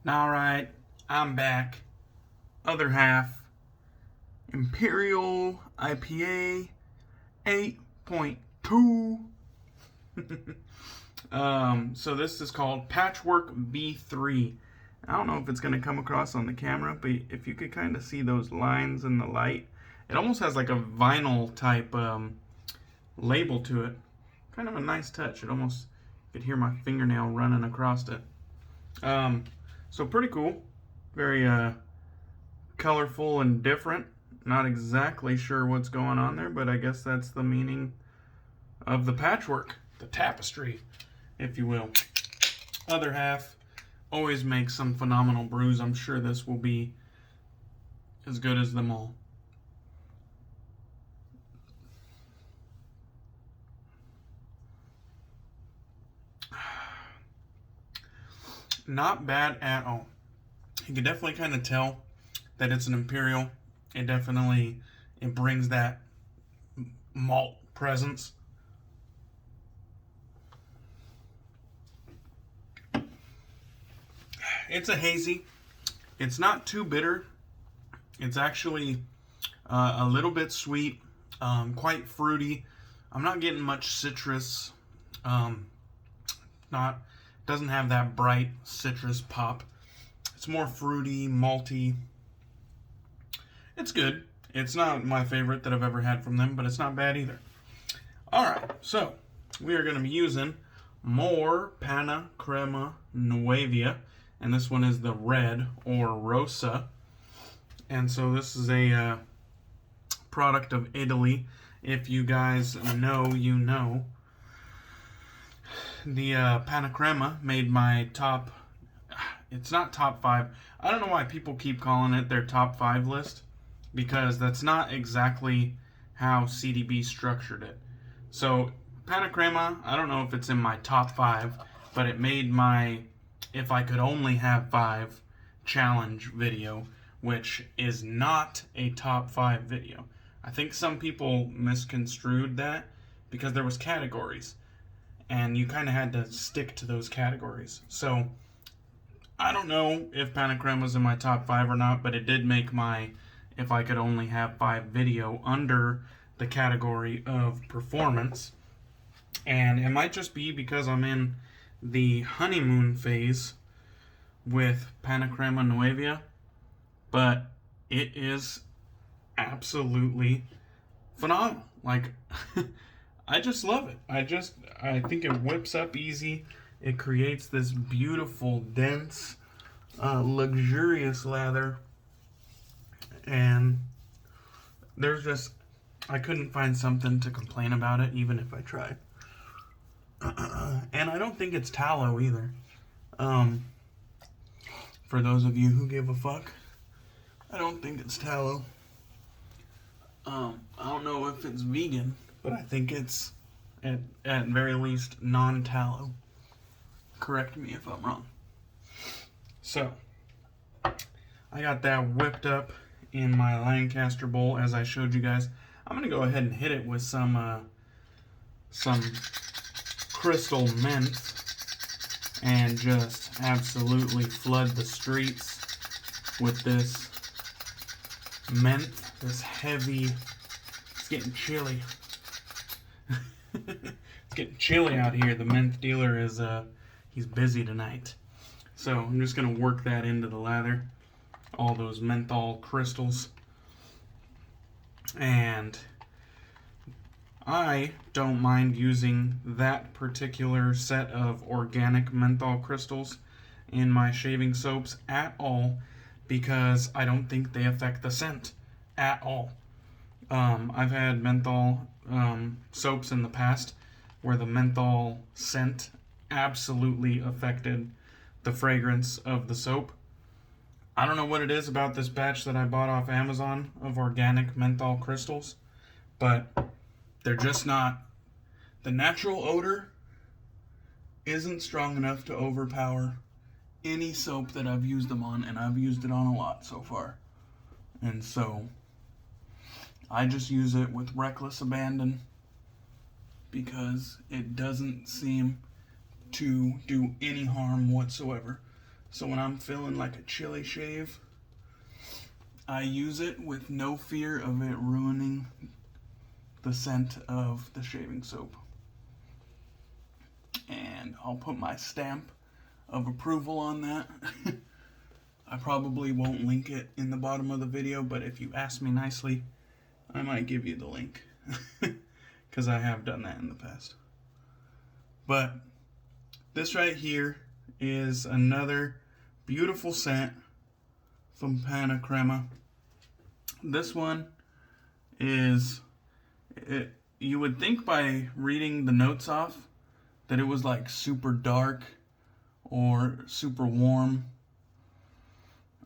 Alright, I'm back. Other half. Imperial IPA 8.2. So this is called Patchwork B3. I don't know if it's going to come across on the camera, but if you could kind of see those lines in the light, it almost has like a vinyl type label to it. Kind of a nice touch. It almost, you could hear my fingernail running across it. So pretty cool. Very colorful and different. Not exactly sure what's going on there, but I guess that's the meaning of the patchwork, the tapestry, if you will. Other half always makes some phenomenal brews. I'm sure this will be as good as them all. Not bad at all. You can definitely kind of tell that it's an Imperial. It definitely, it brings that malt presence. It's a hazy. It's not too bitter. It's actually a little bit sweet, quite fruity. I'm not getting much citrus. Doesn't have that bright citrus pop. It's more fruity, malty. It's good. It's not my favorite that I've ever had from them, but it's not bad either. Alright, so we are going to be using more Panna Crema Nuavia, and this one is the red or Rossa. And so this is a product of Italy. If you guys know, you know. The Panna Crema made my top, it's not top 5. I don't know why people keep calling it their top 5 list, because that's not exactly how CDB structured it. So Panna Crema, I don't know if it's in my top 5, but it made my if I could only have 5 challenge video, which is not a top 5 video. I think some people misconstrued that because there was categories, and you kind of had to stick to those categories. So I don't know if Panna Crema was in my top 5 or not, but it did make my if I could only have 5 video under the category of performance. And it might just be because I'm in the honeymoon phase with Panna Crema Nuavia, but it is absolutely phenomenal. Like, I just love it. I think it whips up easy. It creates this beautiful, dense, luxurious lather. And there's just, I couldn't find something to complain about it, even if I tried. And I don't think it's tallow either. For those of you who give a fuck, I don't think it's tallow. I don't know if it's vegan, but I think it's at very least non-tallow. Correct me if I'm wrong. So I got that whipped up in my Lancaster bowl as I showed you guys. I'm gonna go ahead and hit it with some crystal mint and just absolutely flood the streets with this mint, this heavy. It's getting chilly. It's getting chilly out here. The mint dealer is he's busy tonight, so I'm just gonna work that into the lather, all those menthol crystals. And I don't mind using that particular set of organic menthol crystals in my shaving soaps at all, because I don't think they affect the scent at all. I've had menthol soaps in the past where the menthol scent absolutely affected the fragrance of the soap. I don't know what it is about this batch that I bought off Amazon of organic menthol crystals, but they're just not, the natural odor isn't strong enough to overpower any soap that I've used them on, and I've used it on a lot so far. And so I just use it with reckless abandon because it doesn't seem to do any harm whatsoever. So when I'm feeling like a chilly shave, I use it with no fear of it ruining the scent of the shaving soap. And I'll put my stamp of approval on that. I probably won't link it in the bottom of the video, but if you ask me nicely, I might give you the link. Because I have done that in the past. But this right here is another beautiful scent from Panna Crema. This one is, you would think by reading the notes off that it was like super dark or super warm,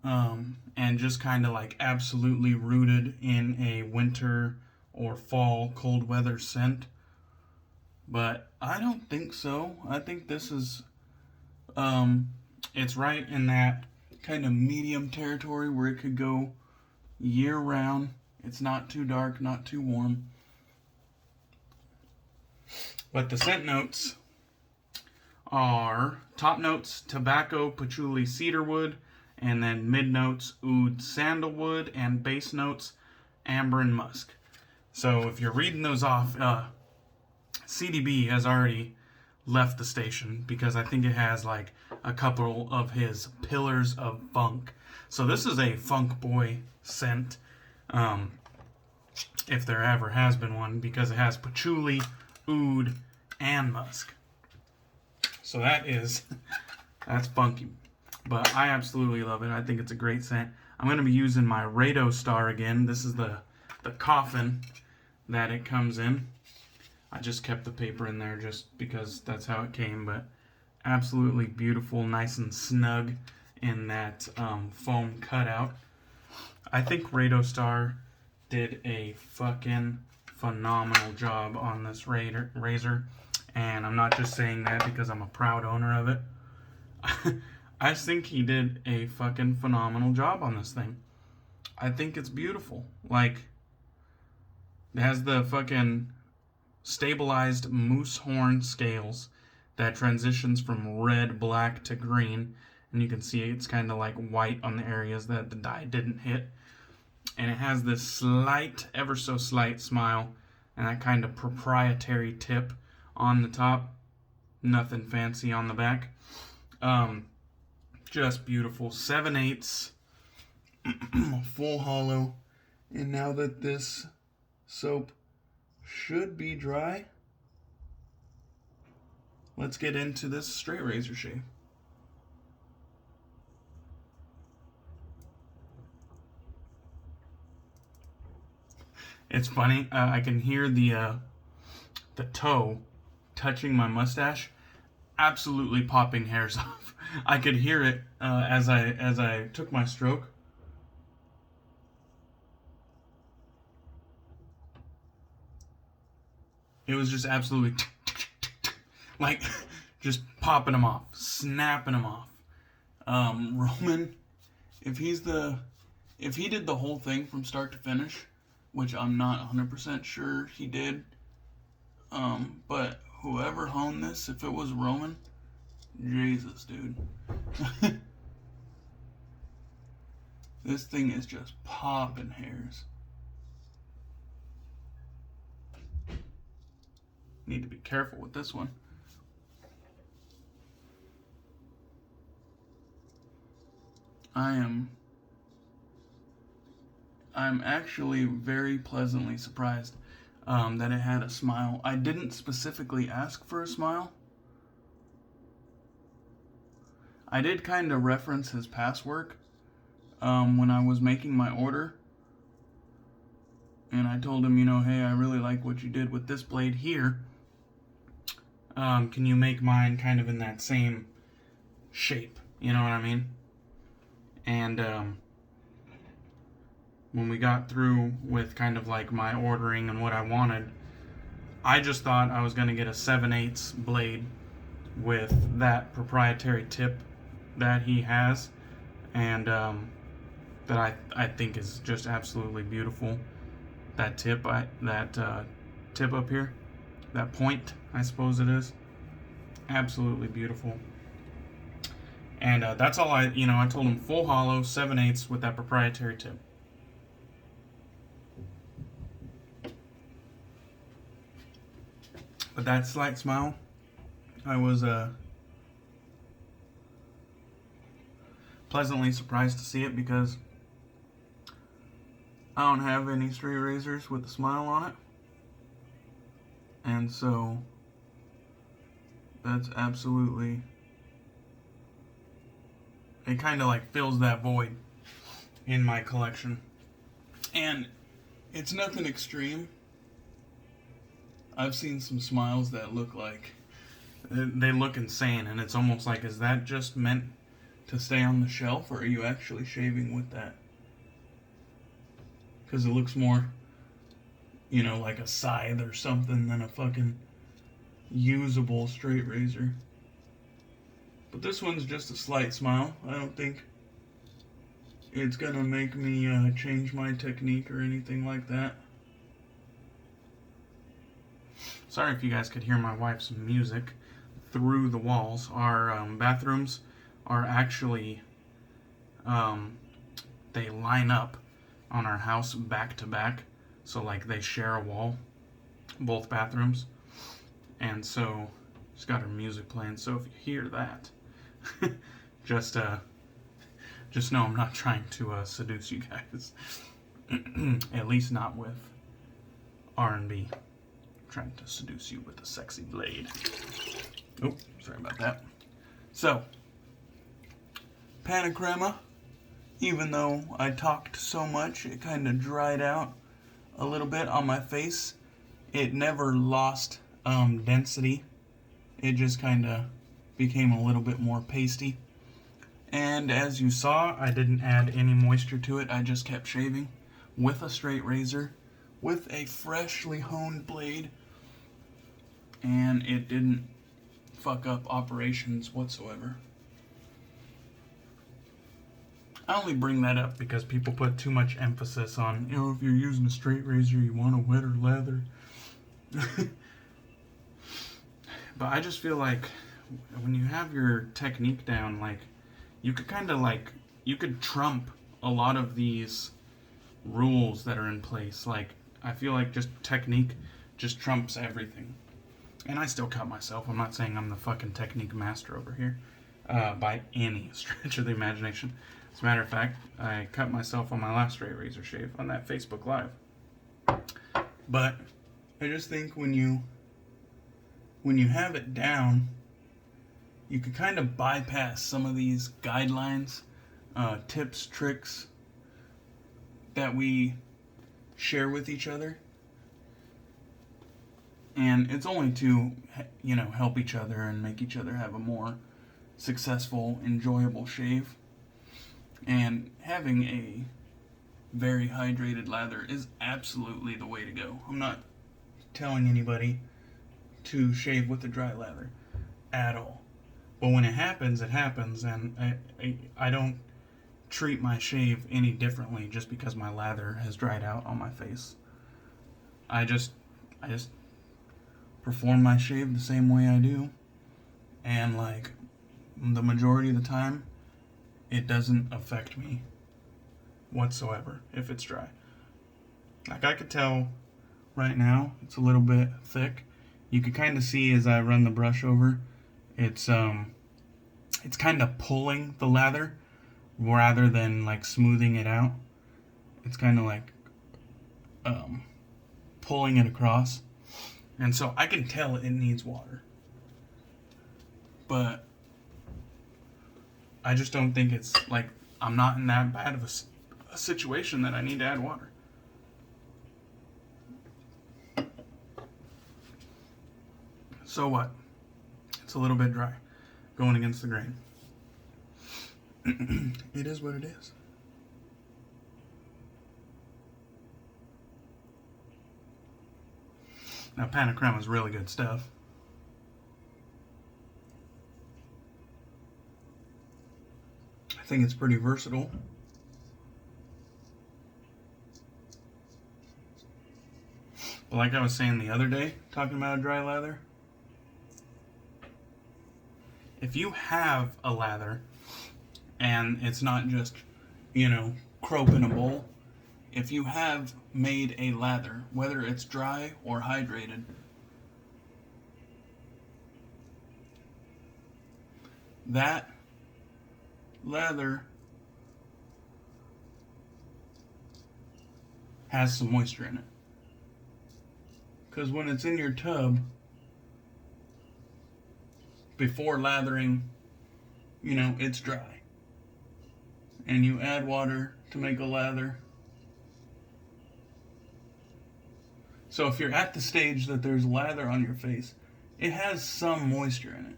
and just kind of like absolutely rooted in a winter or fall cold weather scent. But I don't think so. I think this is, it's right in that kind of medium territory where it could go year round. It's not too dark, not too warm. But the scent notes are top notes tobacco, patchouli, cedarwood, and then mid notes oud, sandalwood, and base notes amber and musk. So if you're reading those off, CDB has already left the station because I think it has like a couple of his pillars of funk. So this is a funk boy scent, if there ever has been one, because it has patchouli, oud, and musk. So that's funky. But I absolutely love it. I think it's a great scent. I'm going to be using my Raido Star again. This is the coffin that it comes in. I just kept the paper in there just because that's how it came. But absolutely beautiful, nice and snug in that foam cutout. I think Raido Star did a fucking phenomenal job on this razor. And I'm not just saying that because I'm a proud owner of it. I think he did a fucking phenomenal job on this thing. I think it's beautiful. Like, it has the fucking stabilized moose horn scales that transitions from red, black to green. And you can see it's kind of like white on the areas that the dye didn't hit. And it has this slight, ever so slight smile and that kind of proprietary tip on the top. Nothing fancy on the back. Just beautiful. 7/8 full hollow. And now that this soap should be dry, let's get into this straight razor shave. It's funny, I can hear the toe touching my mustache, absolutely popping hairs off. I could hear it as I took my stroke. It was just absolutely like just popping them off, snapping them off. Roman, if he did the whole thing from start to finish, which I'm not 100% sure he did, but whoever honed this, if it was Roman, Jesus, dude. This thing is just popping hairs. Need to be careful with this one. I'm actually very pleasantly surprised that it had a smile. I didn't specifically ask for a smile. I did kind of reference his past work when I was making my order. And I told him, you know, hey, I really like what you did with this blade here. Can you make mine kind of in that same shape? You know what I mean? And when we got through with kind of like my ordering and what I wanted, I just thought I was going to get a 7/8 blade with that proprietary tip that he has, and that I think is just absolutely beautiful. That tip, tip up here, that point, I suppose it is, absolutely beautiful. And that's all I told him full hollow, 7/8 with that proprietary tip. But that slight smile, I was pleasantly surprised to see it, because I don't have any straight razors with a smile on it. And so that's absolutely, it kind of like fills that void in my collection. And it's nothing extreme. I've seen some smiles that look like, they look insane, and it's almost like, is that just meant to stay on the shelf, or are you actually shaving with that? Because it looks more, like a scythe or something than a fucking usable straight razor. But this one's just a slight smile. I don't think it's gonna make me change my technique or anything like that. Sorry if you guys could hear my wife's music through the walls. Our bathrooms are actually, they line up on our house back to back. So like they share a wall, both bathrooms. And so she's got her music playing. So if you hear that, just know I'm not trying to seduce you guys. At least not with R&B. Trying to seduce you with a sexy blade. Oh, sorry about that. So, Panna Crema, even though I talked so much, it kind of dried out a little bit on my face. It never lost density. It just kind of became a little bit more pasty. And as you saw, I didn't add any moisture to it. I just kept shaving with a straight razor, with a freshly honed blade, and it didn't fuck up operations whatsoever. I only bring that up because people put too much emphasis on, if you're using a straight razor, you want a wetter lather. But I just feel like when you have your technique down, like, you could kind of like, you could trump a lot of these rules that are in place. Like, I feel like just technique just trumps everything. And I still cut myself. I'm not saying I'm the fucking technique master over here by any stretch of the imagination. As a matter of fact, I cut myself on my last straight razor shave on that Facebook Live. But I just think when you have it down, you could kind of bypass some of these guidelines, tips, tricks that we share with each other. And it's only to, help each other and make each other have a more successful, enjoyable shave. And having a very hydrated lather is absolutely the way to go. I'm not telling anybody to shave with a dry lather at all. But when it happens, and I don't treat my shave any differently just because my lather has dried out on my face. I just perform my shave the same way I do, and like the majority of the time, it doesn't affect me whatsoever if it's dry. Like, I could tell right now it's a little bit thick. You could kind of see as I run the brush over, it's kind of pulling the lather rather than like smoothing it out. It's kind of like pulling it across. And so I can tell it needs water. But I just don't think it's like, I'm not in that bad of a situation that I need to add water. So what? It's a little bit dry, going against the grain. It is what it is. Now, Panna Crema is really good stuff. I think it's pretty versatile. But like I was saying the other day, talking about a dry lather, if you have a lather And it's not just, croap in a bowl. If you have made a lather, whether it's dry or hydrated, that lather has some moisture in it. Because when it's in your tub, before lathering, it's dry. And you add water to make a lather. So if you're at the stage that there's lather on your face, it has some moisture in it.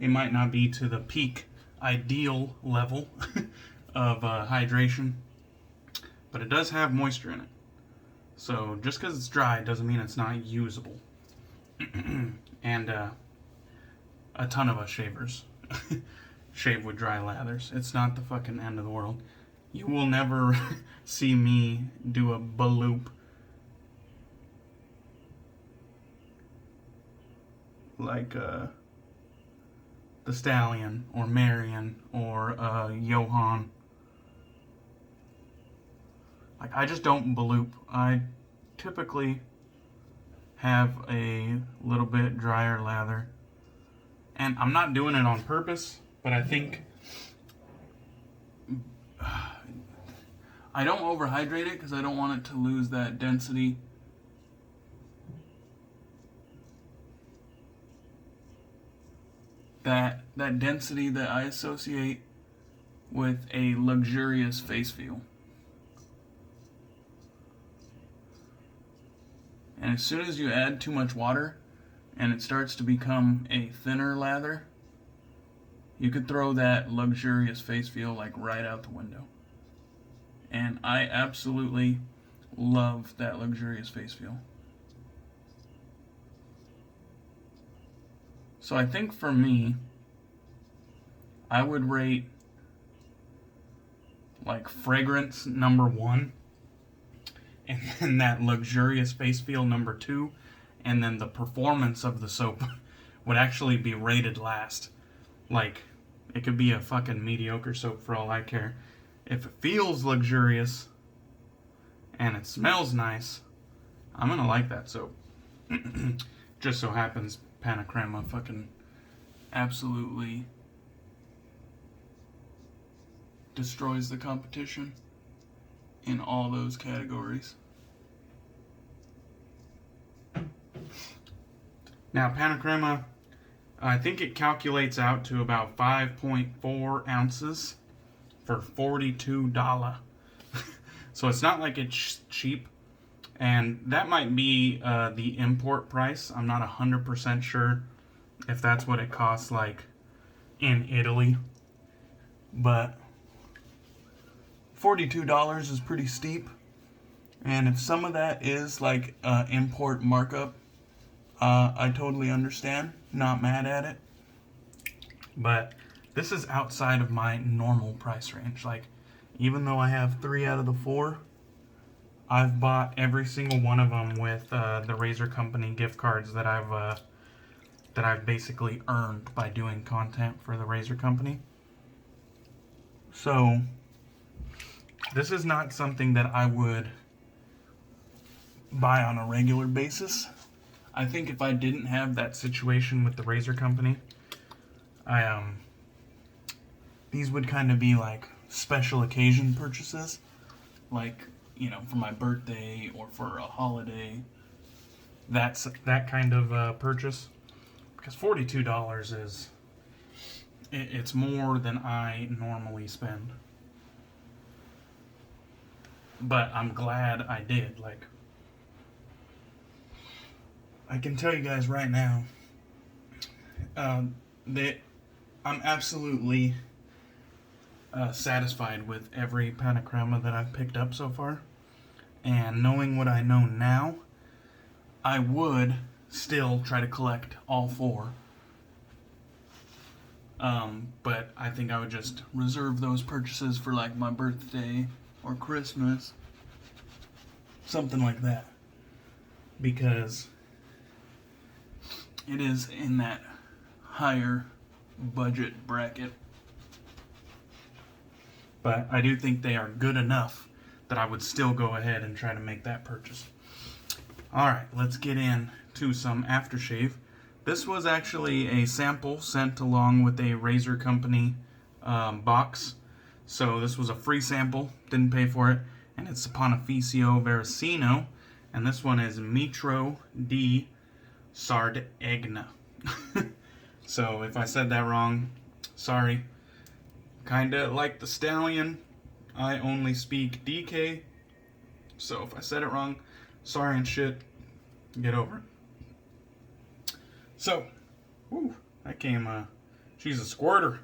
It might not be to the peak ideal level of hydration, but it does have moisture in it. So just because it's dry doesn't mean it's not usable. And a ton of us shavers shave with dry lathers. It's not the fucking end of the world. You will never see me do a baloop like the Stallion or Marion or Johan. Like, I just don't baloop. I typically have a little bit drier lather. And I'm not doing it on purpose, but I think I don't overhydrate it because I don't want it to lose that density. That density that I associate with a luxurious face feel. And as soon as you add too much water and it starts to become a thinner lather, you could throw that luxurious face feel like right out the window. And I absolutely love that luxurious face feel. So I think for me, I would rate like fragrance number 1, and then that luxurious face feel number 2, and then the performance of the soap would actually be rated last. Like, it could be a fucking mediocre soap for all I care. If it feels luxurious and it smells nice, I'm gonna like that soap. Just so happens Panna Crema fucking absolutely destroys the competition in all those categories. Now, Panna Crema, I think it calculates out to about 5.4 ounces for $42. So it's not like it's cheap. And that might be the import price. I'm not 100% sure if that's what it costs, like, in Italy. But $42 is pretty steep. And if some of that is, like, import markup, I totally understand. Not mad at it. But this is outside of my normal price range. Like, even though I have 3 out of the 4, I've bought every single one of them with the Razor Company gift cards that I've basically earned by doing content for the Razor Company. So this is not something that I would buy on a regular basis. I think if I didn't have that situation with the Razor Company, these would kind of be like special occasion purchases, like, for my birthday or for a holiday. That's that kind of purchase. Because $42 is, it's more than I normally spend. But I'm glad I did. Like, I can tell you guys right now that I'm absolutely satisfied with every Panna Crema that I've picked up so far. And knowing what I know now, I would still try to collect all 4. But I think I would just reserve those purchases for like my birthday or Christmas. Something like that. Because it is in that higher budget bracket. but I do think they are good enough that I would still go ahead and try to make that purchase. Alright, let's get into some aftershave. This was actually a sample sent along with a razor company box. So this was a free sample, didn't pay for it. And it's Saponificio Varesino. And this one is Metro di Sardegna. So if I said that wrong, sorry. Kinda like the stallion, I only speak DK. So if I said it wrong, sorry and shit. Get over it. So, whew, that came, she's a squirter.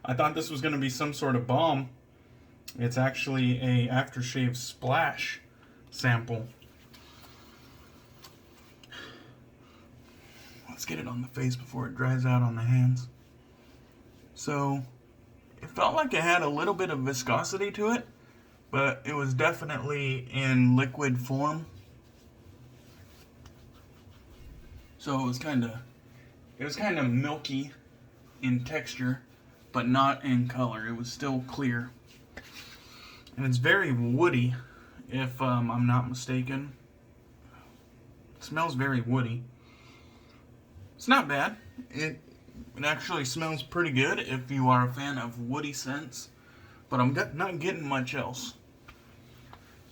I thought this was going to be some sort of balm. It's actually a aftershave splash sample. Let's get it on the face before it dries out on the hands. So, it felt like it had a little bit of viscosity to it, but it was definitely in liquid form. So it was kind of milky in texture, but not in color. It was still clear. And it's very woody, if I'm not mistaken. It smells very woody. It's not bad. It actually smells pretty good if you are a fan of woody scents. But I'm not getting much else.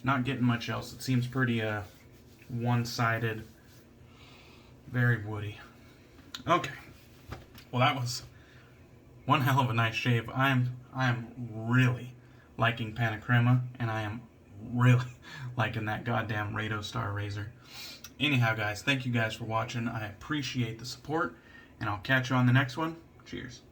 Not getting much else. It seems pretty one-sided. Very woody. Okay. Well, that was one hell of a nice shave. I am really liking Panna Crema, and I am really liking that goddamn Raido Star razor. Anyhow, guys, thank you guys for watching. I appreciate the support, and I'll catch you on the next one. Cheers.